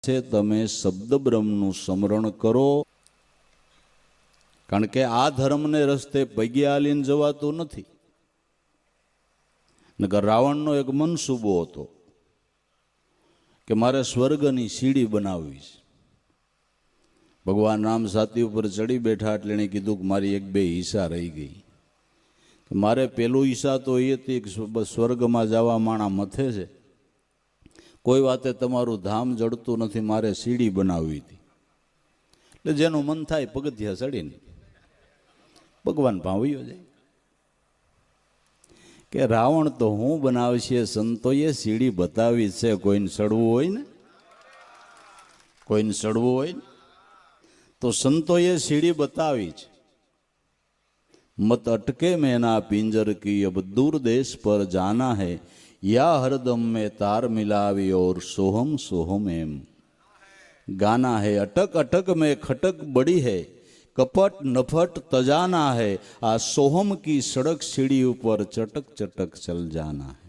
છે તમે શબ્દ બ્રહ્મનું સ્મરણ કરો, કારણ કે આ ધર્મને રસ્તે પગે હાલીને જવાતું નથી. નકર રાવણનો એક મનસૂબો હતો કે મારે સ્વર્ગની સીડી બનાવવી છે. ભગવાન રામ સાતી ઉપર ચડી બેઠા એટલે એણે કીધું કે મારી એક બે ઈચ્છા રહી ગઈ. મારે પેલું ઈચ્છા તો એ હતી કે સ્વર્ગમાં જવા માણા મથે છે, કોઈ વાતે તમારું ધામ જડતું નથી, મારે સીડી બનાવવી હતી. એટલે જેનું મન થાય પગથિયા ચડીને ભગવાન ભાવ્યો જાય. કે રાવણ તો હું બનાવશે, સંતોએ સીડી બતાવી છે. કોઈને ચડવું હોય ને, કોઈને ચડવું હોય ને તો સંતોએ સીડી બતાવી છે. મત અટકે મેં ના પિંજર કી અબ दूर देश पर जाना है, या हरदम में तार मिलावी और सोहम सोहम एम गाना है. अटक अटक में खटक बड़ी है, कपट नफट तजाना है. आ सोहम की सड़क सीढ़ी ऊपर चटक चटक चल जाना है.